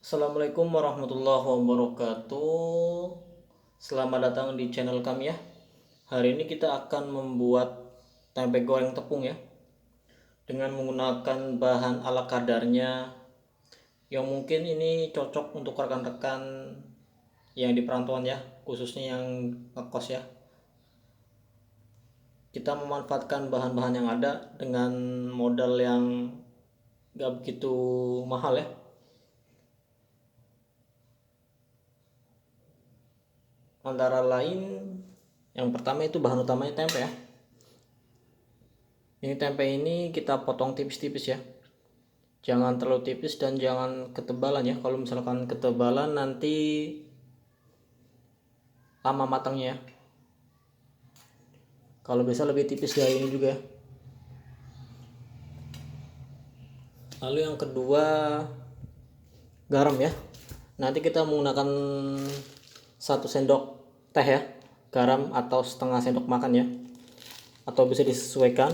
Assalamualaikum warahmatullahi wabarakatuh. Selamat datang di channel kami ya. Hari ini kita akan membuat tempe goreng tepung ya, dengan menggunakan bahan ala kadarnya, yang mungkin ini cocok untuk rekan-rekan yang di perantauan ya, khususnya yang ngekos ya. Kita memanfaatkan bahan-bahan yang ada dengan modal yang gak begitu mahal ya. Antara lain, yang pertama itu bahan utamanya tempe ya. Ini tempe ini kita potong tipis-tipis ya, jangan terlalu tipis dan jangan ketebalan ya. Kalau misalkan ketebalan nanti lama matangnya ya. Kalau bisa lebih tipis dari ini juga. Lalu yang kedua, garam ya. Nanti kita menggunakan 1 sendok teh ya, garam, atau setengah sendok makan ya, atau bisa disesuaikan.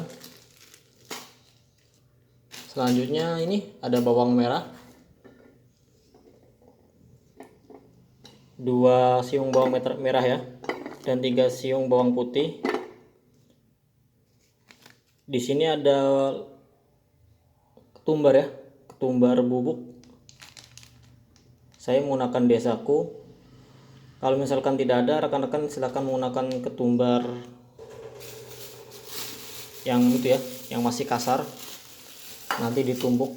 Selanjutnya ini ada bawang merah, 2 siung bawang merah ya, dan 3 siung bawang putih. Di sini ada ketumbar ya, ketumbar bubuk. Saya menggunakan desaku. Kalau misalkan tidak ada, rekan-rekan silakan menggunakan ketumbar yang itu ya, yang masih kasar. Nanti ditumbuk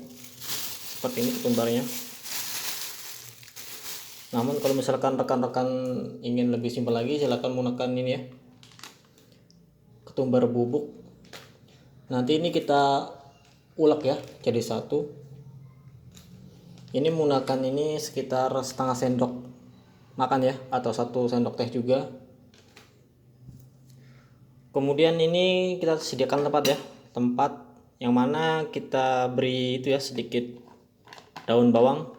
seperti ini ketumbarnya. Namun kalau misalkan rekan-rekan ingin lebih simpel lagi, silakan menggunakan ini ya, ketumbar bubuk. Nanti ini kita ulek ya jadi satu. Ini menggunakan ini sekitar setengah sendok makan ya, atau 1 sendok teh juga. Kemudian ini kita sediakan tempat ya, tempat yang mana kita beri itu ya sedikit daun bawang.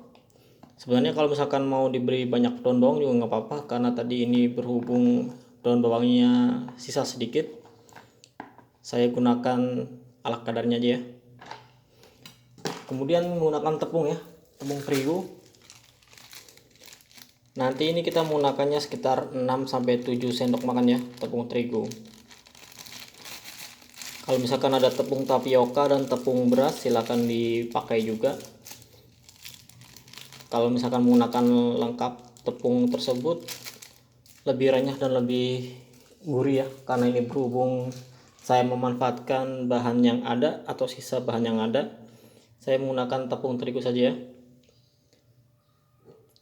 Sebenarnya kalau misalkan mau diberi banyak daun bawang juga nggak apa-apa, karena tadi ini berhubung daun bawangnya sisa sedikit, saya gunakan ala kadarnya aja ya. Kemudian menggunakan tepung ya, tepung terigu. Nanti ini kita menggunakannya sekitar 6-7 sendok makan ya, tepung terigu. Kalau misalkan ada tepung tapioka dan tepung beras, silakan dipakai juga. Kalau misalkan menggunakan lengkap tepung tersebut, lebih renyah dan lebih gurih ya, karena ini berhubung saya memanfaatkan bahan yang ada atau sisa bahan yang ada, saya menggunakan tepung terigu saja ya.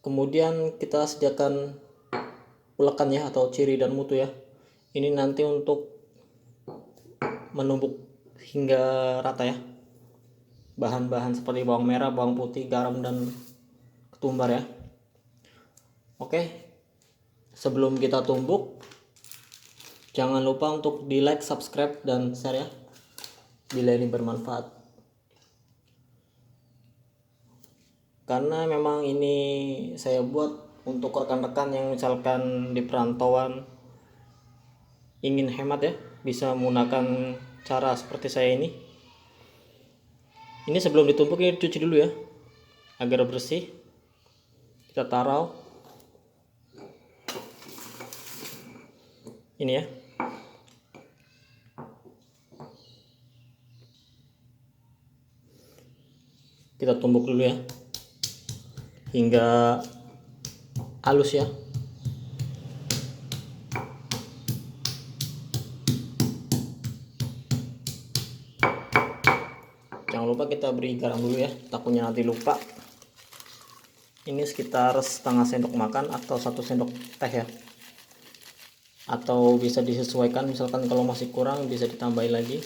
Kemudian kita sediakan ulekan ya, atau ciri dan mutu ya. Ini nanti untuk menumbuk hingga rata ya, bahan-bahan seperti bawang merah, bawang putih, garam, dan ketumbar ya. Oke, sebelum kita tumbuk, jangan lupa untuk di like, subscribe, dan share ya, bila ini bermanfaat. Karena memang ini saya buat untuk rekan-rekan yang misalkan di perantauan ingin hemat ya, bisa menggunakan cara seperti saya ini. Ini sebelum ditumbuk ini cuci dulu ya, agar bersih. Kita taruh ini ya. Kita tumbuk dulu ya hingga halus ya. Jangan lupa kita beri garam dulu ya, takutnya nanti lupa. Ini sekitar setengah sendok makan atau 1 sendok teh ya, atau bisa disesuaikan, misalkan kalau masih kurang bisa ditambahin lagi.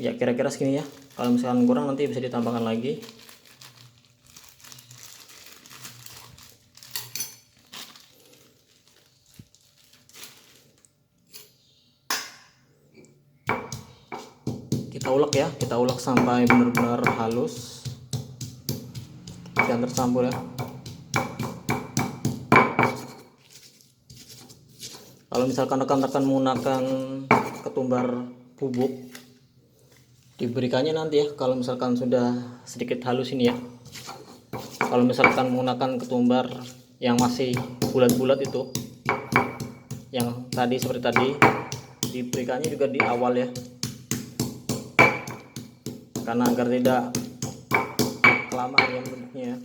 Ya kira-kira segini ya, kalau misalkan kurang nanti bisa ditambahkan lagi. Kita kita ulek ya, kita ulek sampai benar-benar halus dan tercampur ya. Kalau misalkan rekan-rekan menggunakan ketumbar bubuk, diberikannya nanti ya kalau misalkan sudah sedikit halus ini ya. Kalau misalkan menggunakan ketumbar yang masih bulat-bulat itu, yang tadi seperti tadi, diberikannya juga di awal ya, karena agar tidak kelamaan ya bentuknya ya.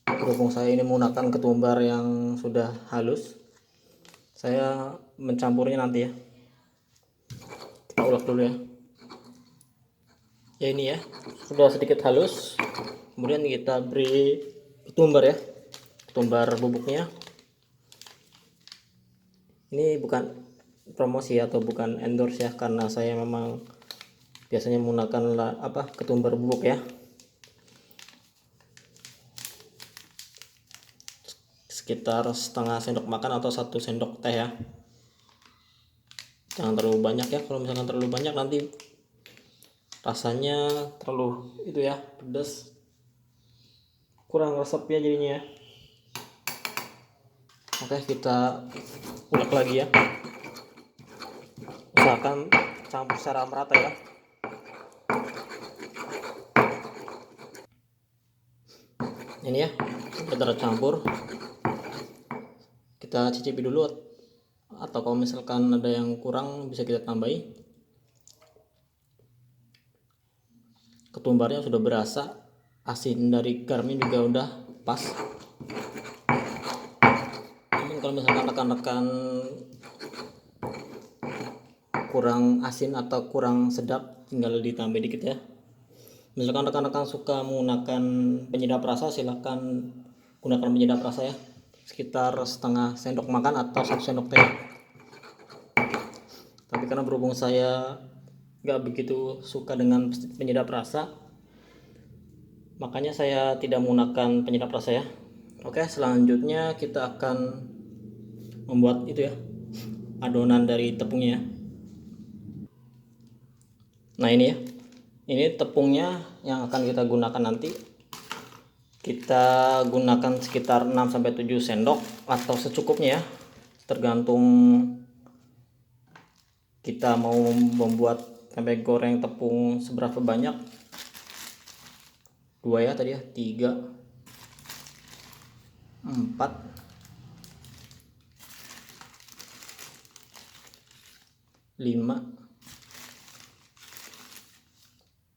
Berhubung saya ini menggunakan ketumbar yang sudah halus, saya mencampurnya nanti ya. Kita ulek dulu ya. Ya ini ya, sudah sedikit halus. Kemudian kita beri ketumbar ya, ketumbar bubuknya. Ini bukan promosi atau bukan endorse ya, karena saya memang biasanya menggunakan ketumbar bubuk ya. Sekitar setengah sendok makan atau 1 sendok teh ya. Jangan terlalu banyak ya, kalau misalkan terlalu banyak nanti rasanya terlalu itu ya, pedas, kurang resep ya jadinya ya. Oke, kita ulek lagi ya, usahakan campur secara merata ya. Ini ya, sudah tercampur. Kita cicipi dulu, atau kalau misalkan ada yang kurang bisa kita tambahi. Ketumbarnya sudah berasa, asin dari garamnya juga udah pas. Namun kalau misalkan rekan-rekan kurang asin atau kurang sedap, tinggal ditambah dikit ya. Misalkan rekan-rekan suka menggunakan penyedap rasa, silahkan gunakan penyedap rasa ya, sekitar setengah sendok makan atau 1 sendok teh. Tapi karena berhubung saya nggak begitu suka dengan penyedap rasa, makanya saya tidak menggunakan penyedap rasa ya. Oke, selanjutnya kita akan membuat itu ya, adonan dari tepungnya. Nah ini ya, ini tepungnya yang akan kita gunakan nanti. Kita gunakan sekitar 6-7 sendok atau secukupnya ya, tergantung kita mau membuat tempe goreng tepung seberapa banyak. 2 ya tadi ya, 3, 4, 5,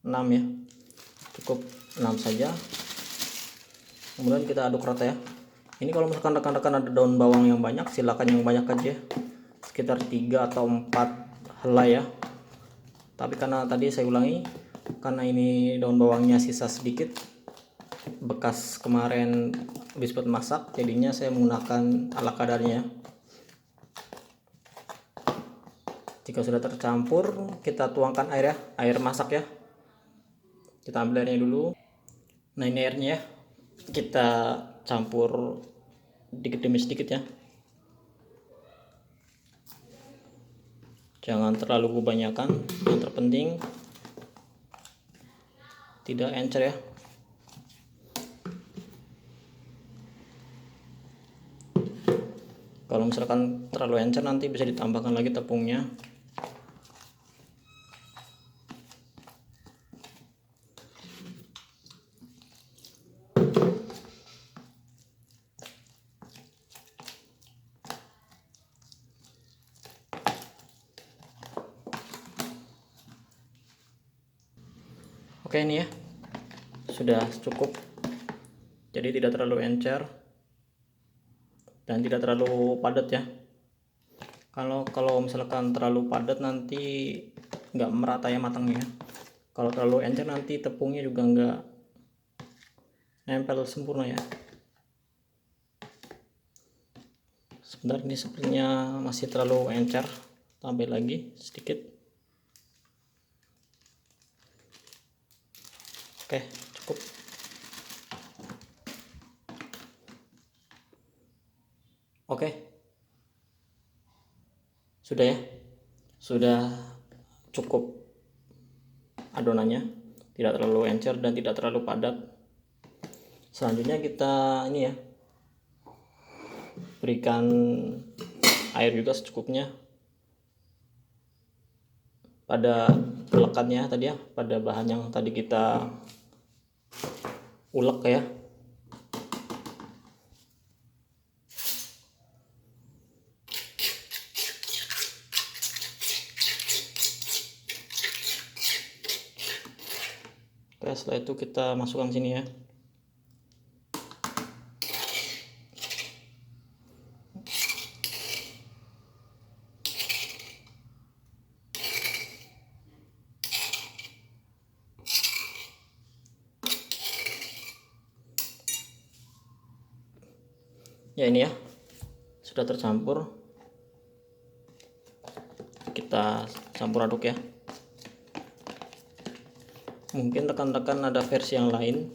6 ya, cukup 6 saja. Kemudian kita aduk rata ya. Ini kalau misalkan rekan-rekan ada daun bawang yang banyak, silakan yang banyak aja, sekitar 3 atau 4 helai ya. Tapi karena tadi saya ulangi, karena ini daun bawangnya sisa sedikit bekas kemarin habis buat masak, jadinya saya menggunakan ala kadarnya. Jika sudah tercampur, kita tuangkan air ya, air masak ya. Kita ambil airnya dulu. Nah ini airnya ya, kita campur dikit demi sedikit ya, jangan terlalu kebanyakan. Yang terpenting tidak encer ya. Kalau misalkan terlalu encer nanti bisa ditambahkan lagi tepungnya. Oke, ini ya sudah cukup, jadi tidak terlalu encer dan tidak terlalu padat ya. Kalau misalkan terlalu padat nanti nggak merata ya matangnya. Kalau terlalu encer nanti tepungnya juga nggak nempel sempurna ya. Sebentar, ini sepertinya masih terlalu encer, tambah lagi sedikit. Oke, cukup. Oke, sudah ya, sudah cukup adonannya, tidak terlalu encer dan tidak terlalu padat. Selanjutnya kita ini ya, berikan air juga secukupnya pada pelekatnya tadi ya, pada bahan yang tadi kita ulek ya. Oke, setelah itu kita masukkan sini ya. Ya ini ya, sudah tercampur. Kita campur aduk ya. Mungkin rekan-rekan ada versi yang lain,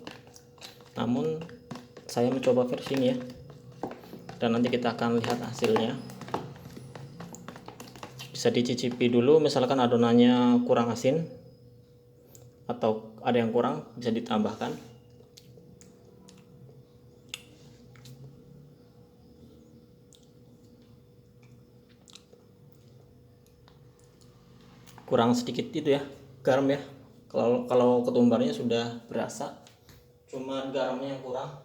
namun saya mencoba versi ini ya, dan nanti kita akan lihat hasilnya. Bisa dicicipi dulu, misalkan adonannya kurang asin atau ada yang kurang, bisa ditambahkan. Kurang sedikit itu ya, garam ya. Kalau ketumbarnya sudah berasa, cuma garamnya yang kurang.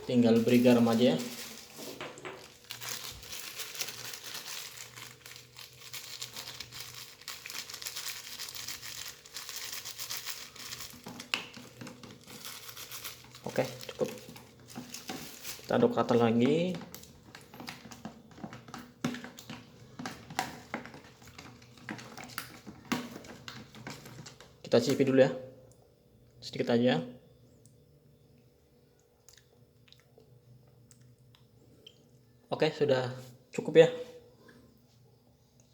Tinggal beri garam aja ya. Oke, cukup. Kita aduk rata lagi. Kita cicipi dulu ya, sedikit aja. Oke, sudah cukup ya.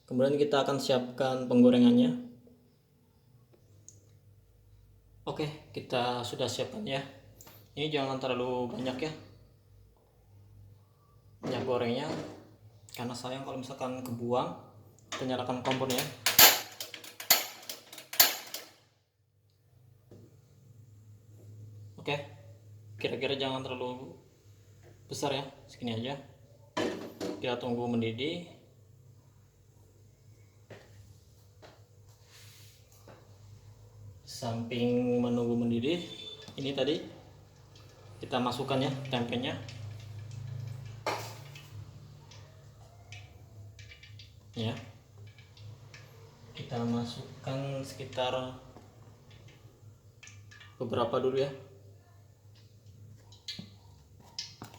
Kemudian kita akan siapkan penggorengannya. Oke, kita sudah siapkan ya. Ini jangan terlalu banyak ya, minyak gorengnya, karena sayang kalau misalkan kebuang. Kita nyalakan kompornya. Oke, kira-kira jangan terlalu besar ya, segini aja. Kita tunggu mendidih. Samping menunggu mendidih, ini tadi kita masukkan ya tempenya. Ya, kita masukkan sekitar beberapa dulu ya.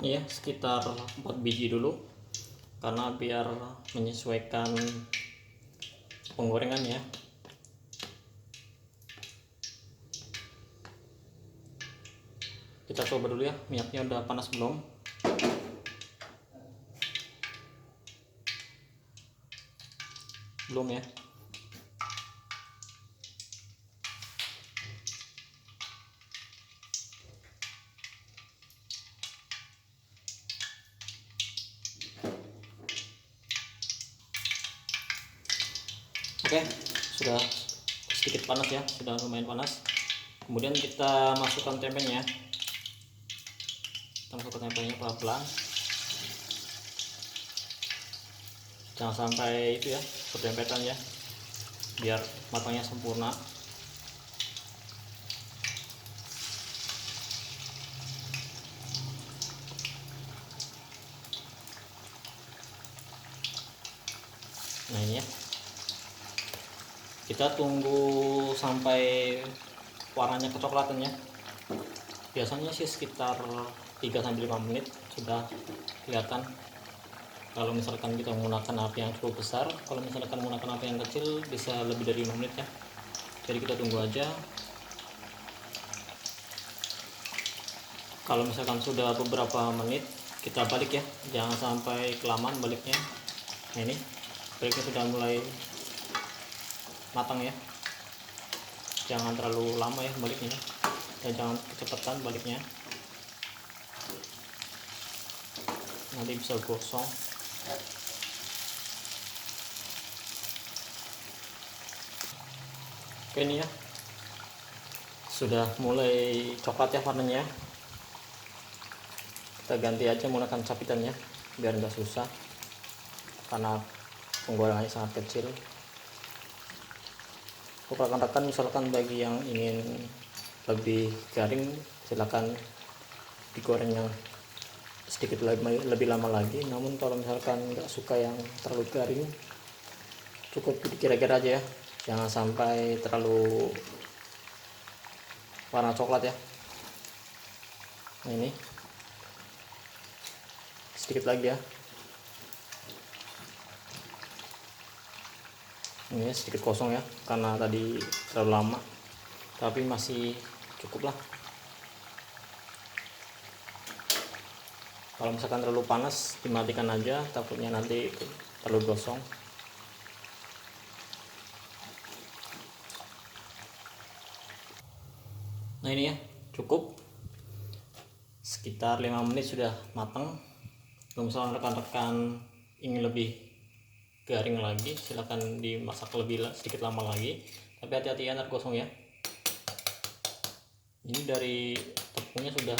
Ini ya, sekitar 4 biji dulu, karena biar menyesuaikan penggorengan ya. Kita coba dulu ya, minyaknya udah panas belum. Belum ya. Oke, sudah sedikit panas ya, sudah lumayan panas. Kemudian kita masukkan tempenya. Kita masukkan tempenya pelan-pelan. Jangan sampai itu ya, berdempetan ya, biar matangnya sempurna. Nah ini ya, kita tunggu sampai warnanya kecoklatan ya. Biasanya sih sekitar 3-5 menit sudah kelihatan. Kalau misalkan kita menggunakan api yang cukup besar, kalau misalkan menggunakan api yang kecil bisa lebih dari 5 menit ya. Jadi kita tunggu aja. Kalau misalkan sudah beberapa menit, kita balik ya, jangan sampai kelamaan baliknya. Nah ini baliknya sudah mulai matang ya, jangan terlalu lama ya baliknya, dan jangan kecepatan baliknya, nanti bisa gosong. Oke, ini ya sudah mulai coklat ya warnanya. Kita ganti aja menggunakan sapitannya biar nggak susah karena penggorengannya sangat kecil. Untuk rekan-rekan misalkan bagi yang ingin lebih garing, silakan digoreng yang sedikit lebih lama lagi. Namun kalau misalkan nggak suka yang terlalu garing, cukup kira-kira aja ya, jangan sampai terlalu warna coklat ya. Nah, ini sedikit lagi ya, ini sedikit kosong ya karena tadi terlalu lama, tapi masih cukup lah. Kalau misalkan terlalu panas dimatikan aja, takutnya nanti terlalu gosong. Nah, ini ya cukup sekitar 5 menit sudah matang. Kalau misalkan rekan-rekan ingin lebih garing lagi, silahkan dimasak sedikit lama lagi, tapi hati-hati ya, ntar gosong ya. Ini dari tepungnya sudah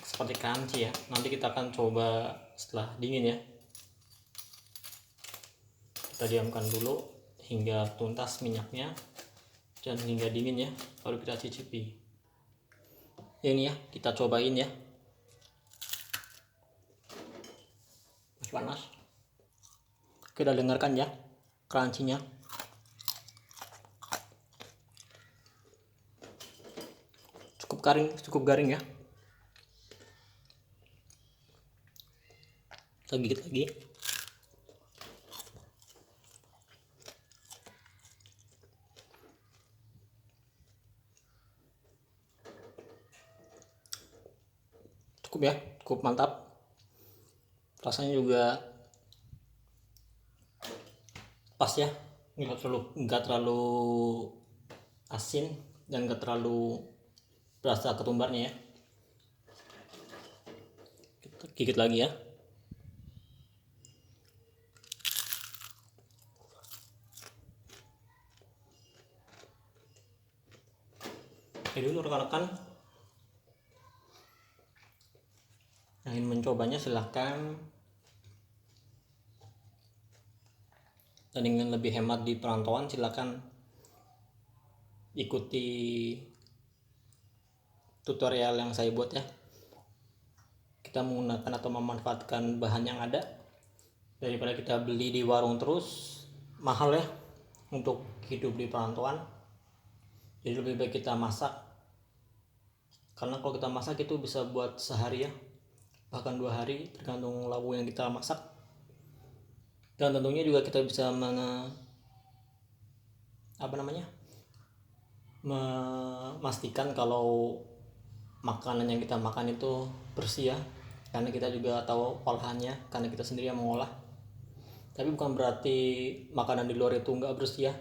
seperti crunchy ya. Nanti kita akan coba setelah dingin ya. Kita diamkan dulu hingga tuntas minyaknya dan hingga dingin ya, baru kita cicipi. Ini ya, kita cobain ya. Masih panas. Kita dengarkan ya crunchy-nya. Cukup garing ya. Sedikit lagi. Cukup ya, cukup mantap. Rasanya juga pas ya, nggak terlalu asin dan nggak terlalu berasa ketumbarnya ya. Kita gigit lagi ya. Jadi dulu rekan-rekan yang ingin mencobanya silahkan, dan ingin lebih hemat di perantauan silahkan ikuti tutorial yang saya buat ya. Kita menggunakan atau memanfaatkan bahan yang ada daripada kita beli di warung terus, mahal ya untuk hidup di perantauan. Jadi lebih baik kita masak, karena kalau kita masak itu bisa buat sehari ya, bahkan 2 hari tergantung lauk yang kita masak. Dan tentunya juga kita bisa memastikan kalau makanan yang kita makan itu bersih ya, karena kita juga tahu olahannya, karena kita sendiri yang mengolah. Tapi bukan berarti makanan di luar itu nggak bersih ya,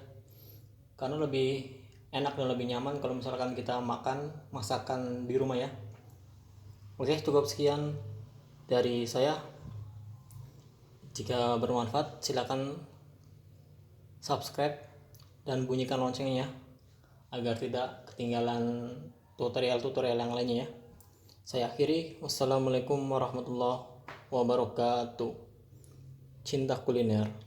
karena lebih enak dan lebih nyaman kalau misalkan kita makan masakan di rumah ya. Oke, cukup sekian dari saya. Jika bermanfaat silakan subscribe dan bunyikan loncengnya ya, agar tidak ketinggalan tutorial-tutorial yang lainnya ya. Saya akhiri, wassalamualaikum warahmatullahi wabarakatuh. Cinta kuliner.